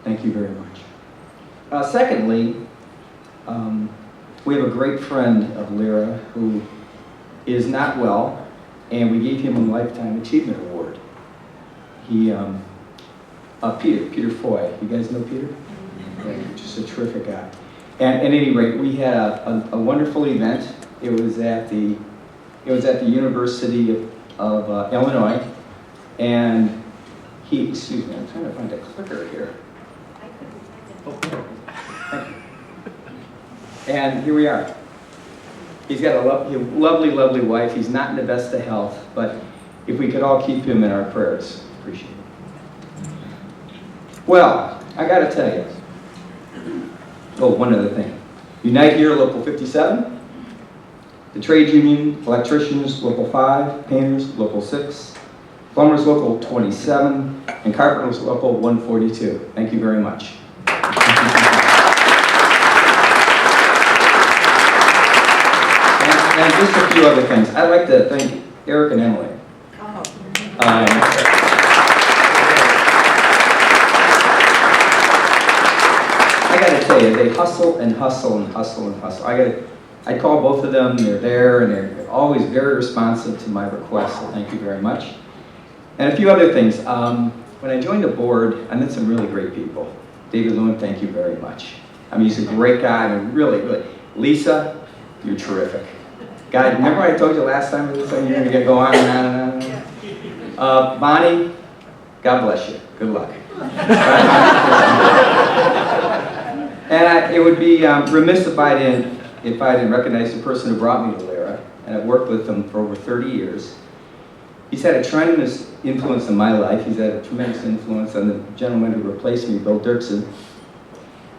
Thank you very much. Secondly, we have a great friend of LERA who is not well, and we gave him a Lifetime Achievement Award. Peter Foy. You guys know Peter? Yeah, just a terrific guy. And at any rate, we had a wonderful event. It was at the University of Illinois, and excuse me, I'm trying to find a clicker here. Thank you. And here we are. He's got a lovely, lovely wife. He's not in the best of health, but if we could all keep him in our prayers, appreciate it. Well, I got to tell you. Oh, one other thing. Unite Here, Local 57. The trade union, electricians, Local 5. Painters, Local 6. Plumbers, Local 27. And carpenters, Local 142. Thank you very much. And just a few other things. I'd like to thank Eric and Emily. I got to tell you, they hustle and hustle and hustle and hustle. I call both of them. They're there, and they're always very responsive to my requests. So thank you very much. And a few other things. When I joined the board, I met some really great people. David Lewin, thank you very much. I mean, he's a great guy, and really, really. Lisa, you're terrific. Guy, remember I told you last time you're going to go on and on and on? Bonnie, God bless you. Good luck. And it would be remiss if I didn't recognize the person who brought me to LERA, and I've worked with him for over 30 years. He's had a tremendous influence in my life. He's had a tremendous influence on the gentleman who replaced me, Bill Dirksen.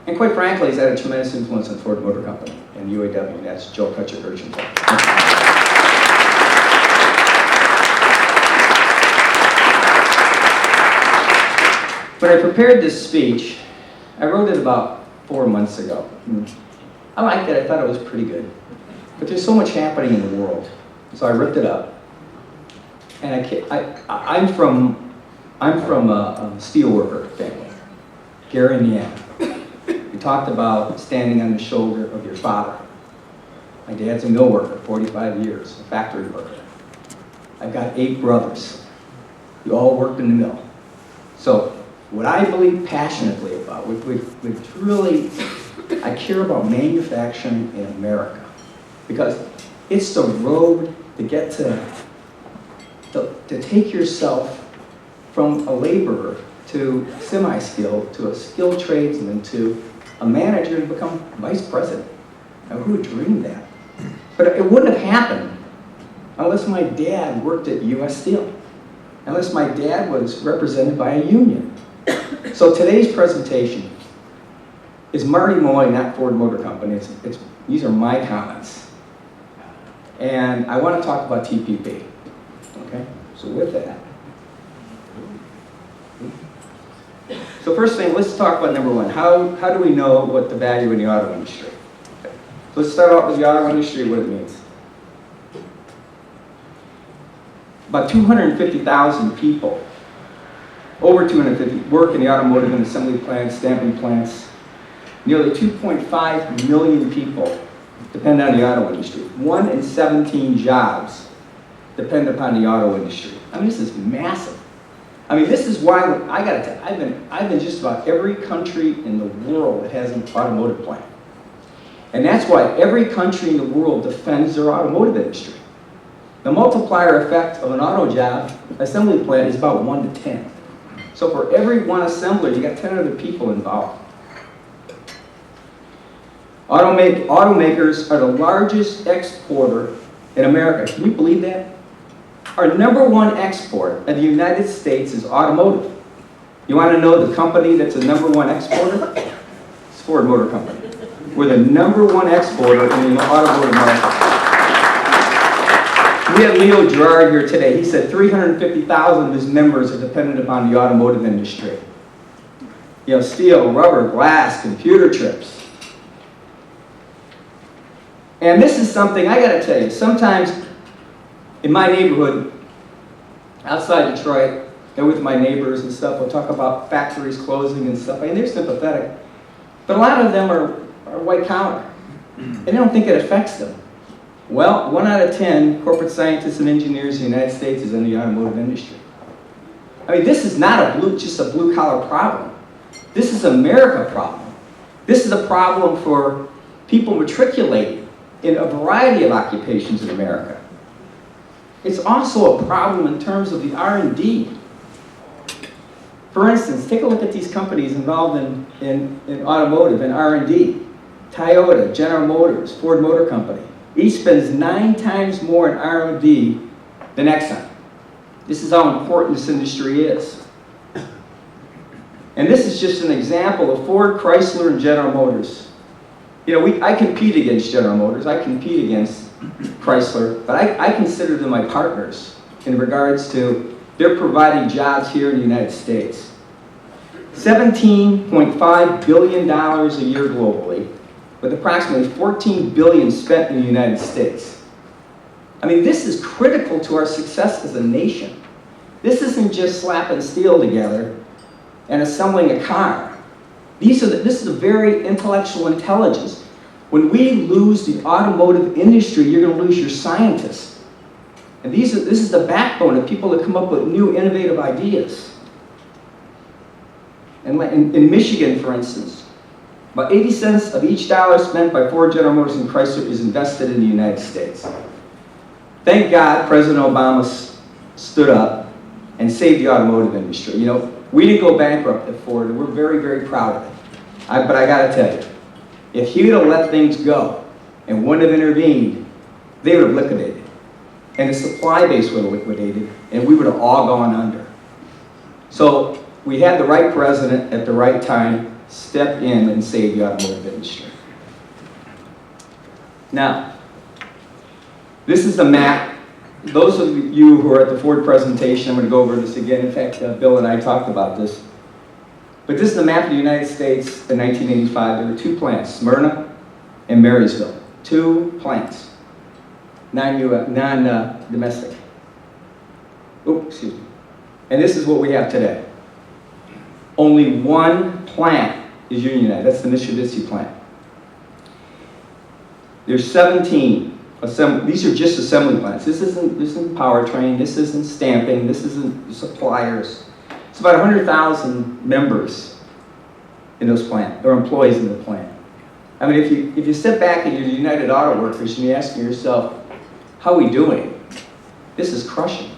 And quite frankly, he's had a tremendous influence on Ford Motor Company and UAW, and that's Joe Kutcher-Urchin. When I prepared this speech, I wrote it about 4 months ago. I liked it. I thought it was pretty good. But there's so much happening in the world, so I ripped it up. And I'm from a steelworker family, Gary, Indiana. We talked about standing on the shoulder of your father. My dad's a mill worker, 45 years, a factory worker. I've got 8 brothers. We all worked in the mill. So what I believe passionately about, which really, I care about manufacturing in America, because it's the road to get to take yourself from a laborer to semi-skilled, to a skilled tradesman, to a manager to become vice president. Now, who would dream that? But it wouldn't have happened unless my dad worked at U.S. Steel, unless my dad was represented by a union. So today's presentation is Marty Mulloy, not Ford Motor Company. These are my comments. And I want to talk about TPP. Okay? So with that. So first thing, let's talk about number one. How do we know what the value in the auto industry? Okay. So let's start off with the auto industry, what it means. About 250,000 people, over 250, work in the automotive and assembly plants, stamping plants. Nearly 2.5 million people depend on the auto industry. 1 in 17 jobs depend upon the auto industry. I mean, this is massive. I mean, this is why I got to tell you, I've been just about every country in the world that has an automotive plant. And that's why every country in the world defends their automotive industry. The multiplier effect of an auto job assembly plant is about 1 to 10. So for every one assembler, you got 10 other people involved. Automakers are the largest exporter in America. Can you believe that? Our #1 export in the United States is automotive. You want to know the company that's the #1 exporter? It's Ford Motor Company. We're the #1 exporter in the automotive market. We had Leo Gerard here today. He said 350,000 of his members are dependent upon the automotive industry. You know, steel, rubber, glass, computer chips. And this is something I got to tell you. Sometimes in my neighborhood, outside Detroit, And with my neighbors and stuff, we'll talk about factories closing and stuff, and they're sympathetic. But a lot of them are white collar, and they don't think it affects them. Well, 1 out of 10 corporate scientists and engineers in the United States is in the automotive industry. I mean, this is not just a blue collar problem. This is an America problem. This is a problem for people matriculating in a variety of occupations in America. It's also a problem in terms of the R&D. For instance, take a look at these companies involved in automotive and R&D. Toyota, General Motors, Ford Motor Company. Each spends 9 times more in R&D than Exxon. This is how important this industry is. And this is just an example of Ford, Chrysler, and General Motors. You know, I compete against General Motors, I compete against Chrysler, but I consider them my partners in regards to they're providing jobs here in the United States. $17.5 billion a year globally, with approximately $14 billion spent in the United States. I mean, this is critical to our success as a nation. This isn't just slapping steel together and assembling a car. This is a very intellectual intelligence. When we lose the automotive industry, you're going to lose your scientists. And this is the backbone of people that come up with new, innovative ideas. And in Michigan, for instance, about 80 cents of each dollar spent by Ford, General Motors, and Chrysler is invested in the United States. Thank God President Obama stood up and saved the automotive industry. You know, we didn't go bankrupt at Ford, and we're very, very proud of it. But I got to tell you, if he would have let things go and wouldn't have intervened, they would have liquidated. And the supply base would have liquidated, and we would have all gone under. So we had the right president at the right time step in and save the automotive industry. Now, this is a map. Those of you who are at the Ford presentation, I'm going to go over this again. In fact, Bill and I talked about this. But this is the map of the United States in 1985. There were 2 plants, Smyrna and Marysville. 2 plants, non-domestic. Excuse me. And this is what we have today. Only 1 plant is unionized. That's the Mitsubishi plant. There's 17. These are just assembly plants. This isn't powertrain. This isn't stamping. This isn't suppliers. It's about 100,000 members in those plants, or employees in the plant. I mean, if you step back and you're the United Auto Workers and you're asking yourself, how are we doing? This is crushing.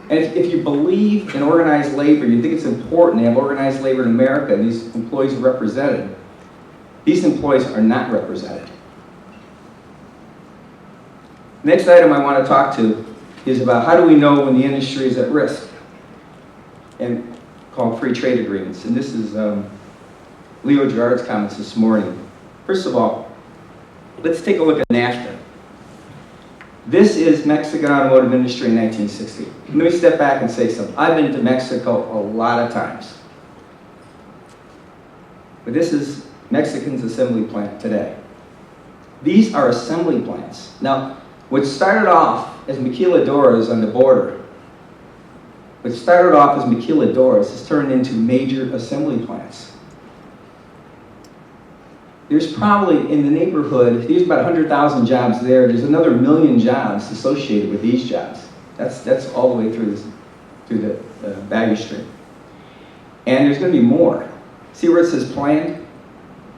And if you believe in organized labor, you think it's important to have organized labor in America and these employees are represented, these employees are not represented. Next item I want to talk to is about how do we know when the industry is at risk, and called free trade agreements. And this is Leo Gerard's comments this morning. First of all, let's take a look at NAFTA. This is Mexican automotive industry in 1960. Let me step back and say something. I've been to Mexico a lot of times. But this is Mexican's assembly plant today. These are assembly plants. Now, what started off as maquiladoras on the border, has turned into major assembly plants. There's probably in the neighborhood, there's about 100,000 jobs there. There's another 1 million jobs associated with these jobs. That's all the way through the baggage stream. And there's going to be more. See where it says planned?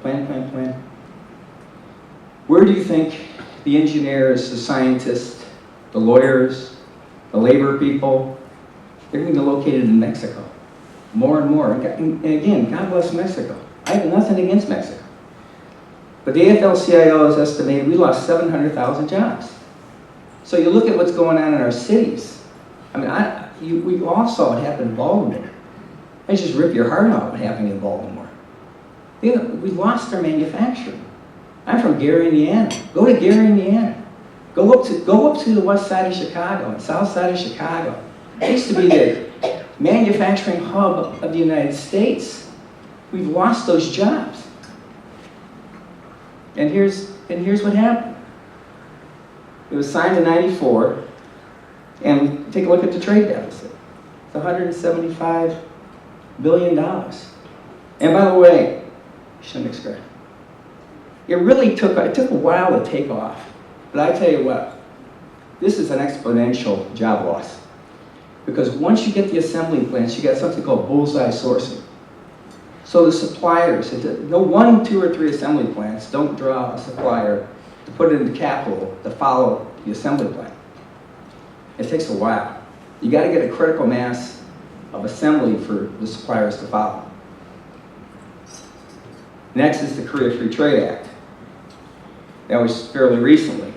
Plan. Where do you think the engineers, the scientists, the lawyers, the labor people, they're going to be located in Mexico? More and more. And again, God bless Mexico. I have nothing against Mexico. But the AFL-CIO has estimated we lost 700,000 jobs. So you look at what's going on in our cities. I mean, we all saw what happened in Baltimore. I just rip your heart out what happened in Baltimore. We lost our manufacturing. I'm from Gary, Indiana. Go to Gary, Indiana. Go up to the west side of Chicago and south side of Chicago. It used to be the manufacturing hub of the United States. We've lost those jobs. And here's what happened. It was signed in '94, and take a look at the trade deficit. It's $175 billion. And by the way, it really took a while to take off. But I tell you what, this is an exponential job loss. Because once you get the assembly plants, you got something called bullseye sourcing. So the suppliers, no 1, 2, or 3 assembly plants don't draw a supplier to put it into capital to follow the assembly plant. It takes a while. You got to get a critical mass of assembly for the suppliers to follow. Next is the Korea Free Trade Act. That was fairly recently.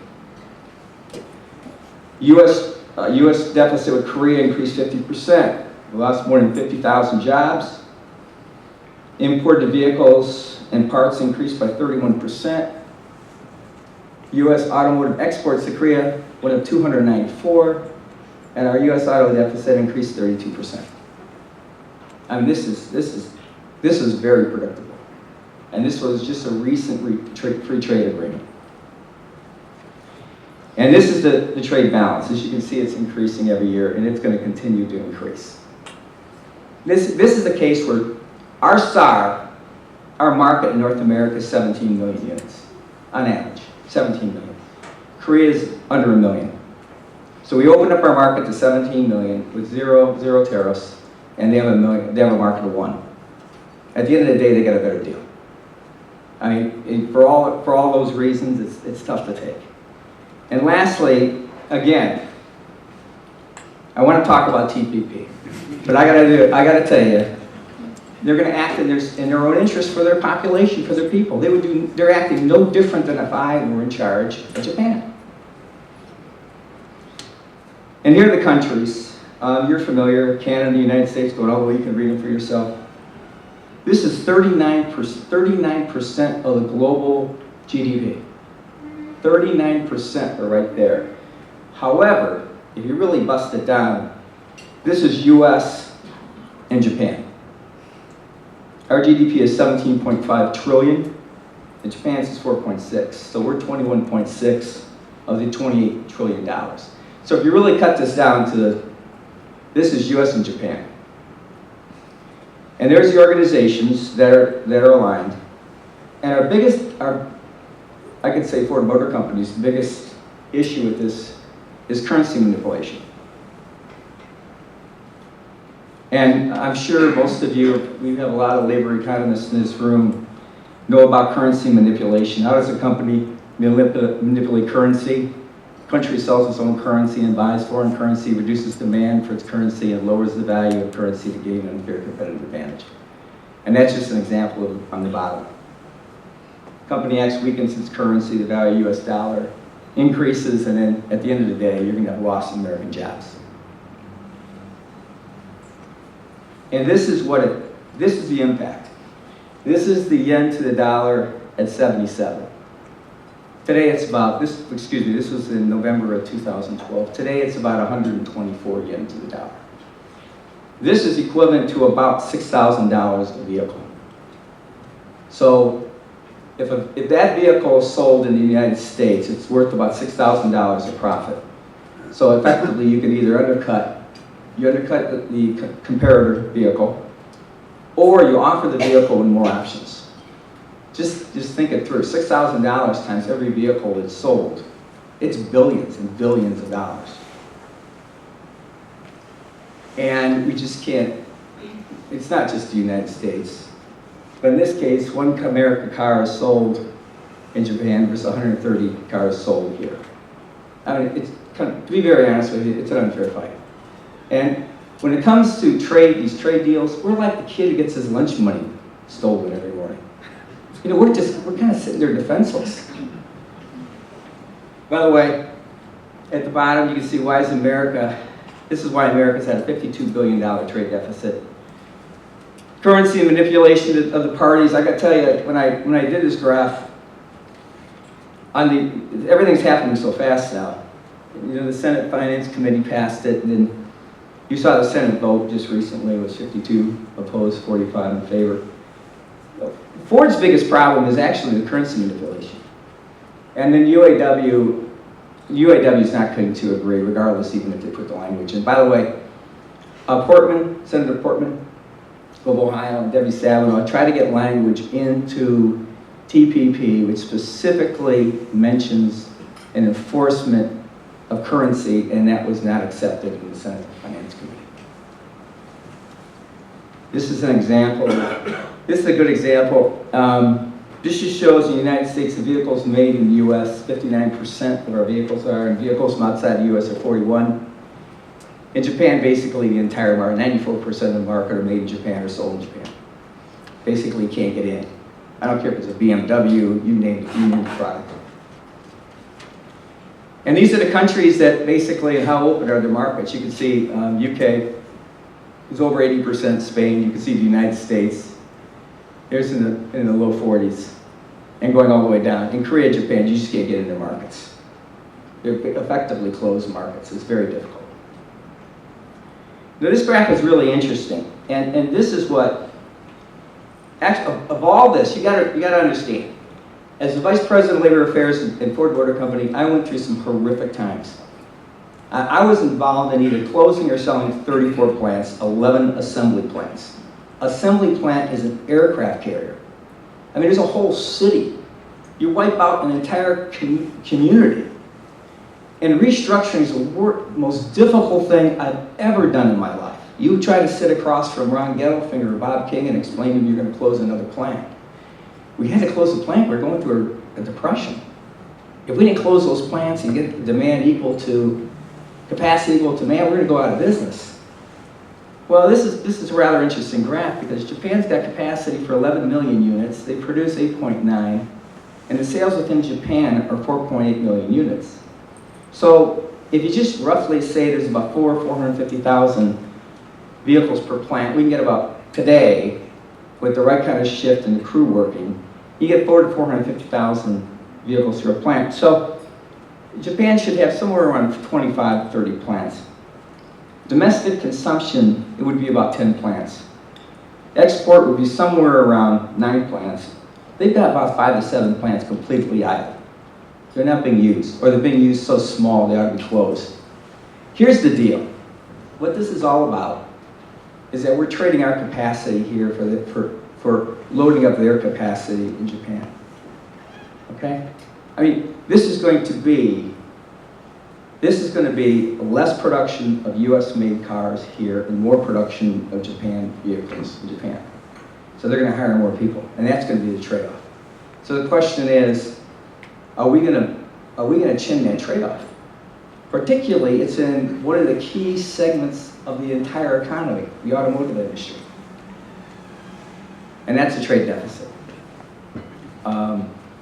U.S. deficit with Korea increased 50%. We lost more than 50,000 jobs. Imported vehicles and parts increased by 31%. U.S. automotive exports to Korea went up 294, and our U.S. auto deficit increased 32%. I mean, this is very predictable, and this was just a recent free trade agreement. And this is the trade balance. As you can see, it's increasing every year, and it's going to continue to increase. This is the case where our SAR, our market in North America is 17 million units, on average, 17 million. Korea is under 1 million. So we opened up our market to 17 million with zero tariffs, and they have a market of 1. At the end of the day, they got a better deal. I mean, for all those reasons, it's tough to take. And lastly, again, I want to talk about TPP, but I got to tell you, they're going to act in their own interest for their population, for their people. They're acting no different than if I were in charge of Japan. And here are the countries. You're familiar, Canada, the United States, going all the way, you can read them for yourself. This is 39% of the global GDP. 39% are right there. However, if you really bust it down, this is US and Japan. Our GDP is 17.5 trillion, and Japan's is 4.6. So we're 21.6 of the $28 trillion. So if you really cut this down to this is US and Japan. And there's the organizations that are aligned. And I could say Ford Motor Company's biggest issue with this is currency manipulation. And I'm sure most of you, we have a lot of labor economists in this room, know about currency manipulation. How does a company manipulate currency? A country sells its own currency and buys foreign currency, reduces demand for its currency, and lowers the value of currency to gain an unfair competitive advantage. And that's just an example on the bottom. Company X weakens its currency, the value of the US dollar increases, and then at the end of the day, you're going to have lost American jobs. And this is the impact. This is the yen to the dollar at 77. Today it's about, this was in November of 2012. Today it's about 124 yen to the dollar. This is equivalent to about $6,000 a vehicle. So if that vehicle is sold in the United States, it's worth about $6,000 of profit. So effectively you can either undercut the comparator vehicle, or you offer the vehicle with more options. Just think it through. $6,000 times every vehicle that's sold. It's billions and billions of dollars. And we just can't, it's not just the United States. But in this case, one American car is sold in Japan versus 130 cars sold here. I mean, to be very honest with you, it's an unfair fight. And when it comes to these trade deals, we're like the kid who gets his lunch money stolen every morning. You know, we're kind of sitting there defenseless. By the way, at the bottom you can see this is why America's had a $52 billion trade deficit. Currency manipulation of the parties. I got to tell you, when I did this graph, everything's happening so fast now. You know, the Senate Finance Committee passed it, and then you saw the Senate vote just recently. It was 52 opposed, 45 in favor. Ford's biggest problem is actually the currency manipulation. And then UAW is not going to agree, regardless, even if they put the language in. By the way, Senator Portman of Ohio, and Debbie Savino tried to get language into TPP which specifically mentions an enforcement of currency, and that was not accepted in the Senate Finance Committee. This is an example. This is a good example. This just shows in the United States the vehicles made in the U.S., 59% of our vehicles are, and vehicles from outside the U.S. are 41%. In Japan, basically the entire market, 94% of the market are made in Japan or sold in Japan. Basically, you can't get in. I don't care if it's a BMW, you name the product. And these are the countries that basically, how open are their markets. You can see UK is over 80%, Spain, you can see the United States. Here's in the low 40s, and going all the way down. In Korea, Japan, you just can't get in their markets. They're effectively closed markets. It's very difficult. Now, this graph is really interesting, and this is what, actually, of all this, you gotta understand. As the Vice President of Labor Affairs in Ford Motor Company, I went through some horrific times. I was involved in either closing or selling 34 plants, 11 assembly plants. Assembly plant is an aircraft carrier. I mean, there's a whole city. You wipe out an entire community. And restructuring is the most difficult thing I've ever done in my life. You try to sit across from Ron Gettelfinger or Bob King and explain to them you're going to close another plant. We had to close the plant. We were going through a depression. If we didn't close those plants and get demand equal to capacity equal to demand, we're going to go out of business. Well, this is a rather interesting graph because Japan's got capacity for 11 million units. They produce 8.9, and the sales within Japan are 4.8 million units. So if you just roughly say there's about 450,000 vehicles per plant, we can get about, today, with the right kind of shift and the crew working, you get 400 to 450,000 vehicles through a plant. So Japan should have somewhere around 25, 30 plants. Domestic consumption, it would be about 10 plants. Export would be somewhere around 9 plants. They've got about 5 to 7 plants completely idle. They're not being used, or they're being used so small they ought to be closed. Here's the deal. What this is all about is that we're trading our capacity here for loading up their capacity in Japan. Okay? I mean, this is going to be less production of US-made cars here and more production of Japan vehicles in Japan. So they're going to hire more people, and that's going to be the trade-off. So the question is, are we going to chin that trade-off? Particularly, it's in one of the key segments of the entire economy, the automotive industry. And that's the trade deficit.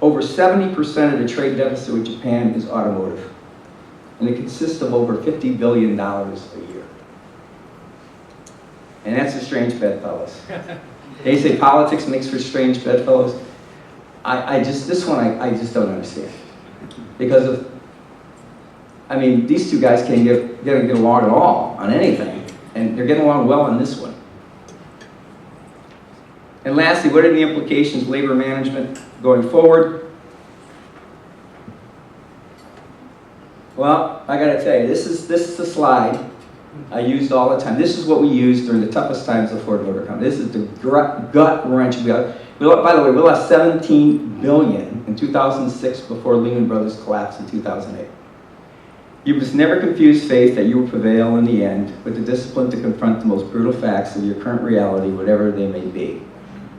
Over 70% of the trade deficit with Japan is automotive. And it consists of over $50 billion a year. And that's a strange bedfellows. They say politics makes for strange bedfellows. I just don't understand. Because these two guys can't get along at all on anything. And they're getting along well on this one. And lastly, what are the implications of labor management going forward? Well, I gotta tell you, this is the slide I used all the time. This is what we used during the toughest times of Ford Motor Company. This is the gut wrench we got. By the way, we lost $17 billion in 2006 before Lehman Brothers collapsed in 2008. You must never confuse faith that you will prevail in the end with the discipline to confront the most brutal facts of your current reality, whatever they may be.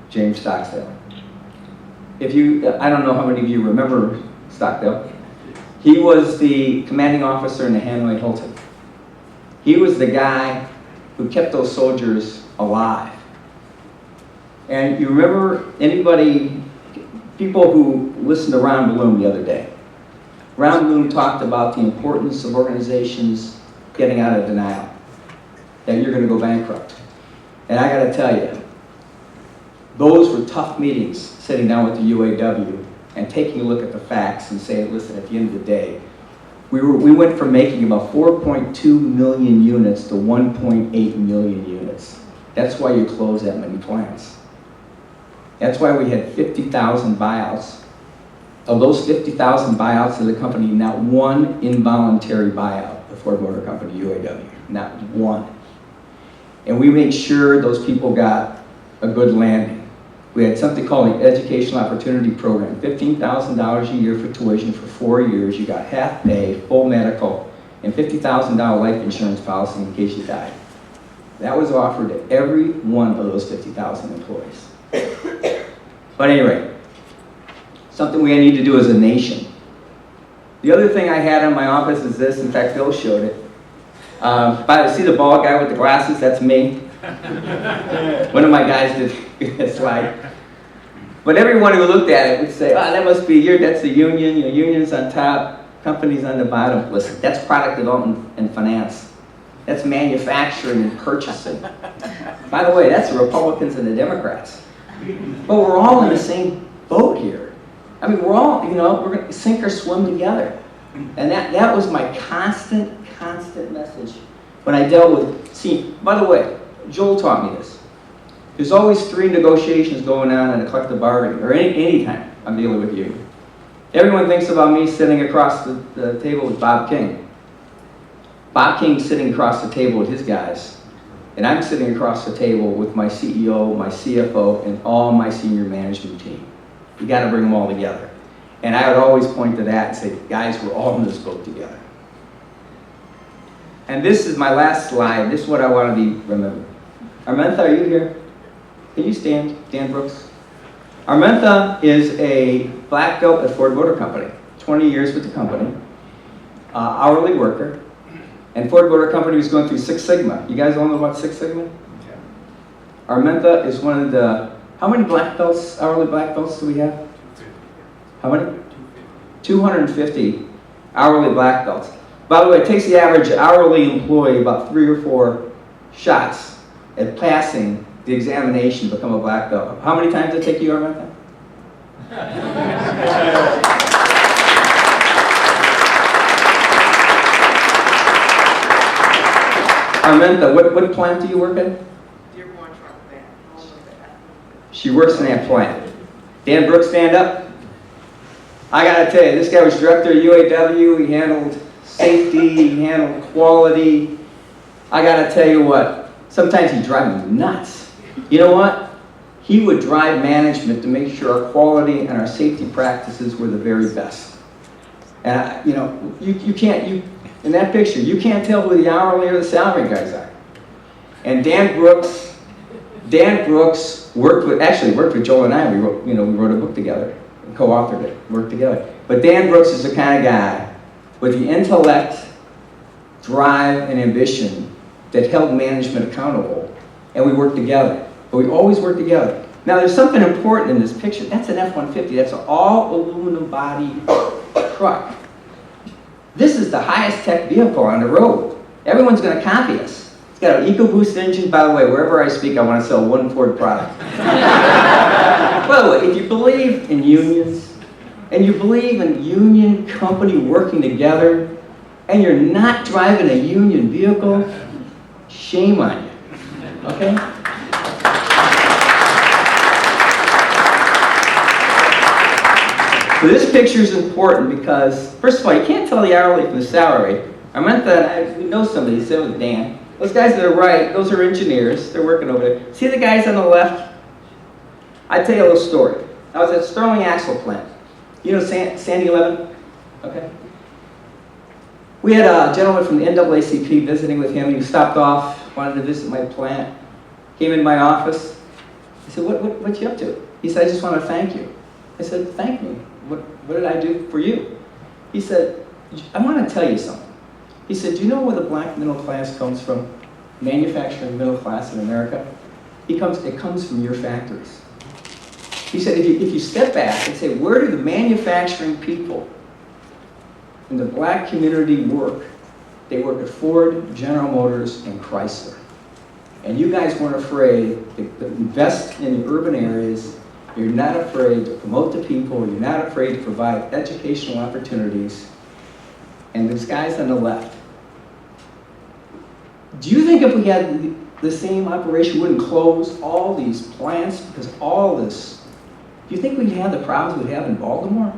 James Stockdale. I don't know how many of you remember Stockdale. He was the commanding officer in the Hanoi Hilton. He was the guy who kept those soldiers alive. And you remember people who listened to Ron Bloom the other day. Ron Bloom talked about the importance of organizations getting out of denial, that you're going to go bankrupt. And I got to tell you, those were tough meetings, sitting down with the UAW and taking a look at the facts and saying, listen, at the end of the day, we went from making about 4.2 million units to 1.8 million units. That's why you close that many plants. That's why we had 50,000 buyouts. Of those 50,000 buyouts of the company, not one involuntary buyout, the Ford Motor Company, UAW, not one. And we made sure those people got a good landing. We had something called the Educational Opportunity Program, $15,000 a year for tuition for 4 years. You got half pay, full medical, and $50,000 life insurance policy in case you died. That was offered to every one of those 50,000 employees. But anyway, something we need to do as a nation. The other thing I had in my office is this. In fact, Bill showed it. See the bald guy with the glasses? That's me. One of my guys did a slide. But everyone who looked at it would say, "Oh, that must be that's the union. Unions on top, companies on the bottom." Listen, that's product development and finance. That's manufacturing and purchasing. By the way, that's the Republicans and the Democrats. But we're all in the same boat here. I mean, we're all, we're going to sink or swim together. And that was my constant message when I dealt with, by the way, Joel taught me this. There's always 3 negotiations going on in a collective bargaining, or any time I'm dealing with you. Everyone thinks about me sitting across the table with Bob King. Bob King's sitting across the table with his guys, and I'm sitting across the table with my CEO, my CFO, and all my senior management team. You got to bring them all together. And I would always point to that and say, guys, we're all in this boat together. And this is my last slide. This is what I want to be remembered. Armentha, are you here? Can you stand, Dan Brooks? Armentha is a black belt at Ford Motor Company, 20 years with the company, hourly worker. And Ford Motor Company was going through Six Sigma. You guys all know about Six Sigma? Yeah. Armentha is one of the, how many black belts, hourly black belts do we have? How many? 250 hourly black belts. By the way, it takes the average hourly employee about 3 or 4 shots at passing the examination to become a black belt. How many times did it take you, Armentha? Armentha, what plant do you work in? She works in that plant. Dan Brooks, stand up. I gotta tell you, this guy was director of UAW. He handled safety, he handled quality. I gotta tell you what, sometimes he'd drive me nuts. You know what? He would drive management to make sure our quality and our safety practices were the very best. And you can't, in that picture, you can't tell who the hourly or the salary guys are. And Dan Brooks worked with Joel and I. We wrote a book together, co-authored it, worked together. But Dan Brooks is the kind of guy with the intellect, drive, and ambition that held management accountable, and we worked together. But we always worked together. Now, there's something important in this picture. That's an F-150. That's an all-aluminum body truck. This is the highest tech vehicle on the road. Everyone's going to copy us. It's got an EcoBoost engine. By the way, wherever I speak, I want to sell one Ford product. By the way, if you believe in unions, and you believe in union company working together, and you're not driving a union vehicle, shame on you. Okay? So this picture is important because, first of all, you can't tell the hourly from the salary. Armentha, we know somebody, he said with Dan. Those guys to the right, those are engineers. They're working over there. See the guys on the left? I'll tell you a little story. I was at Sterling Axle Plant. You know Sandy 11? Okay. We had a gentleman from the NAACP visiting with him. He stopped off, wanted to visit my plant. Came in my office. I said, what you up to? He said, I just want to thank you. I said, thank me. What did I do for you? He said, I want to tell you something. He said, do you know where the black middle class comes from? Manufacturing middle class in America? It comes from your factories. He said, if you step back and say, where do the manufacturing people in the black community work? They work at Ford, General Motors, and Chrysler. And you guys weren't afraid to invest in the urban areas. You're not afraid to promote the people. You're not afraid to provide educational opportunities. And those guys on the left. Do you think if we had the same operation, we wouldn't close all these plants because all this? Do you think we'd have the problems we'd have in Baltimore?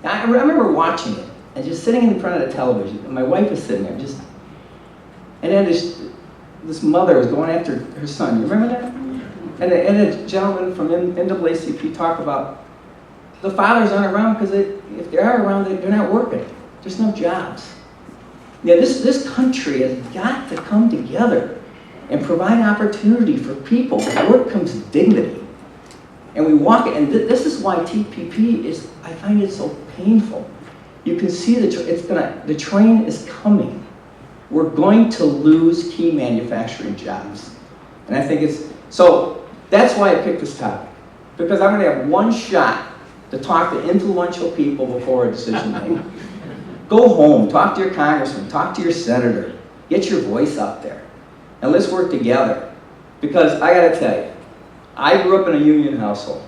I remember watching it and just sitting in front of the television. And my wife was sitting there and then this mother was going after her son. You remember that? And a gentleman from NAACP talked about the fathers aren't around because if they are around, they're not working. There's no jobs. Yeah, this country has got to come together and provide opportunity for people. With work comes dignity. And we walk it, and this is why TPP is, I find it so painful. You can see the train is coming. We're going to lose key manufacturing jobs. And I think so that's why I picked this topic. Because I'm going to have one shot to talk to influential people before a decision made. Go home, talk to your congressman, talk to your senator, get your voice out there, and let's work together. Because I got to tell you, I grew up in a union household.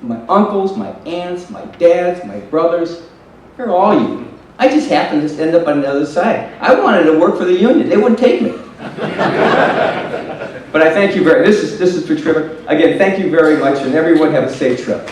My uncles, my aunts, my dads, my brothers, they're all union. I just happened to end up on the other side. I wanted to work for the union. They wouldn't take me. But I thank you this is for Trevor. Again, thank you very much, and everyone have a safe trip.